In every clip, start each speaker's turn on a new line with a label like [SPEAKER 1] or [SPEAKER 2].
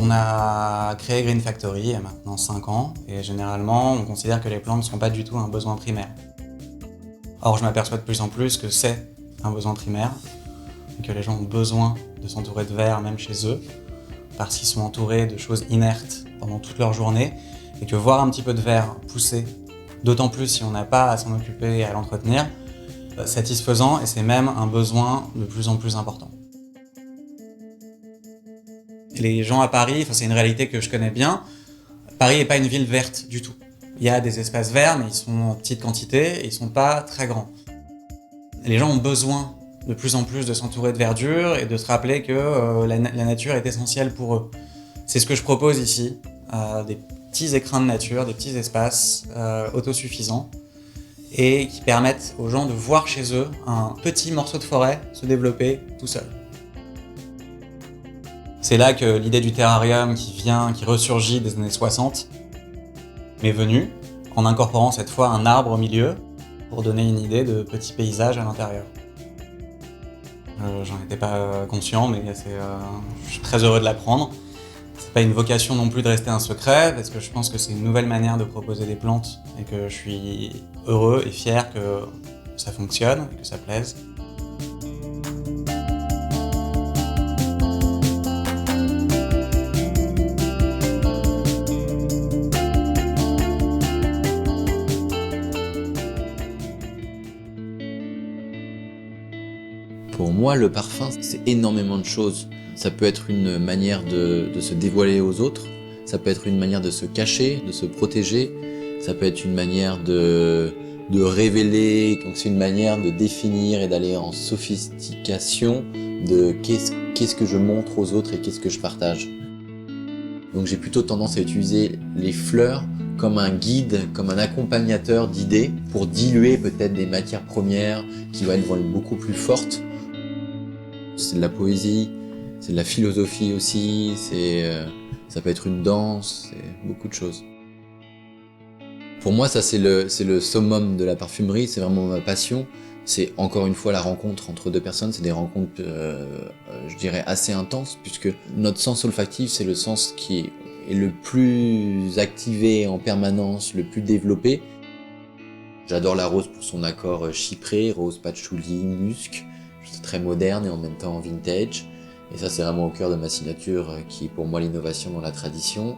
[SPEAKER 1] On a créé Green Factory il y a maintenant 5 ans et généralement on considère que les plantes ne sont pas du tout un besoin primaire. Or je m'aperçois de plus en plus que c'est un besoin primaire et que les gens ont besoin de s'entourer de verre même chez eux parce qu'ils sont entourés de choses inertes pendant toute leur journée et que voir un petit peu de verre pousser, d'autant plus si on n'a pas à s'en occuper et à l'entretenir, satisfaisant et c'est même un besoin de plus en plus important. Les gens à Paris, c'est une réalité que je connais bien, Paris n'est pas une ville verte du tout. Il y a des espaces verts, mais ils sont en petite quantité et ils ne sont pas très grands. Les gens ont besoin de plus en plus de s'entourer de verdure et de se rappeler que la nature est essentielle pour eux. C'est ce que je propose ici, des petits écrins de nature, des petits espaces autosuffisants et qui permettent aux gens de voir chez eux un petit morceau de forêt se développer tout seul. C'est là que l'idée du terrarium qui ressurgit des années 60 m'est venue, en incorporant cette fois un arbre au milieu pour donner une idée de petit paysage à l'intérieur. J'en étais pas conscient, mais je suis très heureux de l'apprendre. C'est pas une vocation non plus de rester un secret, parce que je pense que c'est une nouvelle manière de proposer des plantes et que je suis heureux et fier que ça fonctionne et que ça plaise.
[SPEAKER 2] Pour moi, le parfum, c'est énormément de choses. Ça peut être une manière de se dévoiler aux autres, ça peut être une manière de se cacher, de se protéger, ça peut être une manière de révéler, donc c'est une manière de définir et d'aller en sophistication de qu'est-ce que je montre aux autres et qu'est-ce que je partage. Donc j'ai plutôt tendance à utiliser les fleurs comme un guide, comme un accompagnateur d'idées pour diluer peut-être des matières premières qui vont être beaucoup plus fortes. C'est de la poésie, c'est de la philosophie aussi, ça peut être une danse, c'est beaucoup de choses. Pour moi, ça c'est le summum de la parfumerie, c'est vraiment ma passion. C'est encore une fois la rencontre entre deux personnes, c'est des rencontres, je dirais, assez intenses, puisque notre sens olfactif, c'est le sens qui est le plus activé en permanence, le plus développé. J'adore la rose pour son accord chypré, rose, patchouli, musc. C'est très moderne et en même temps vintage. Et ça, c'est vraiment au cœur de ma signature qui est pour moi l'innovation dans la tradition.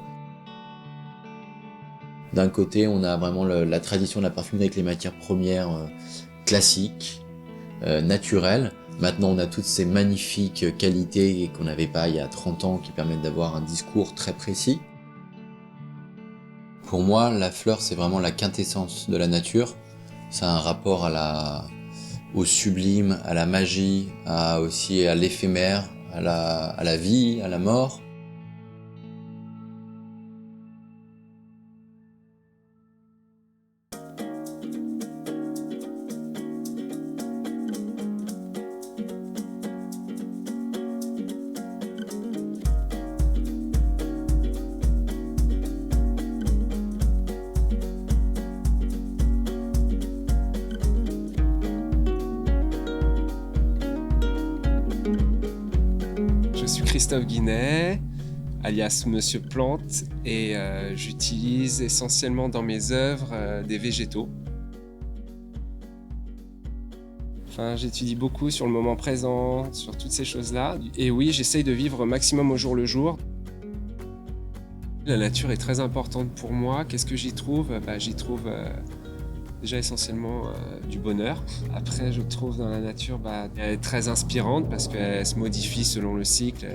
[SPEAKER 2] D'un côté, on a vraiment la tradition de la parfumerie avec les matières premières classiques, naturelles. Maintenant, on a toutes ces magnifiques qualités qu'on n'avait pas il y a 30 ans qui permettent d'avoir un discours très précis. Pour moi, la fleur, c'est vraiment la quintessence de la nature. C'est un rapport au sublime, à la magie, aussi à l'éphémère, à la vie, à la mort.
[SPEAKER 3] Je suis Christophe Guinet, alias Monsieur Plante, et j'utilise essentiellement dans mes œuvres des végétaux. J'étudie beaucoup sur le moment présent, sur toutes ces choses-là. Et oui, j'essaye de vivre au maximum au jour le jour. La nature est très importante pour moi. Qu'est-ce que j'y trouve ? J'y trouve déjà essentiellement du bonheur. Après, je trouve dans la nature, elle est très inspirante parce qu'elle se modifie selon le cycle.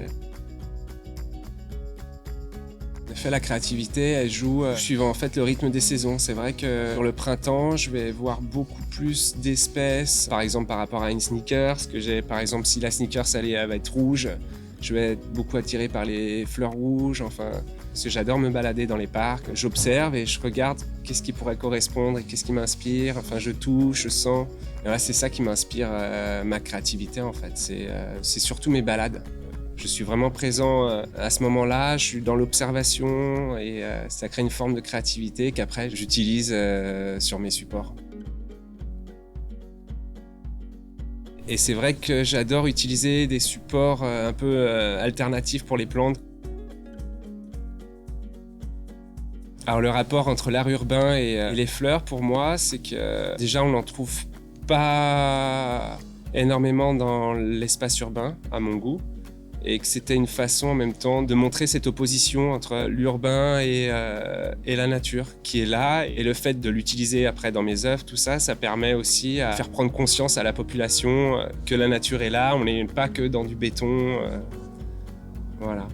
[SPEAKER 3] En effet, la créativité, elle joue suivant en fait le rythme des saisons. C'est vrai que sur le printemps, je vais voir beaucoup plus d'espèces. Par exemple, par rapport à une sneakers, par exemple, si la sneakers elle va être rouge, je vais être beaucoup attiré par les fleurs rouges. Parce que j'adore me balader dans les parcs. J'observe et je regarde qu'est-ce qui pourrait correspondre et qu'est-ce qui m'inspire. Je touche, je sens. Et là, c'est ça qui m'inspire ma créativité en fait. C'est surtout mes balades. Je suis vraiment présent à ce moment-là, je suis dans l'observation et ça crée une forme de créativité qu'après j'utilise sur mes supports. Et c'est vrai que j'adore utiliser des supports un peu alternatifs pour les plantes. Alors le rapport entre l'art urbain et les fleurs, pour moi, c'est que déjà on n'en trouve pas énormément dans l'espace urbain, à mon goût, et que c'était une façon en même temps de montrer cette opposition entre l'urbain et la nature qui est là, et le fait de l'utiliser après dans mes œuvres, tout ça, ça permet aussi à faire prendre conscience à la population que la nature est là, on n'est pas que dans du béton, voilà.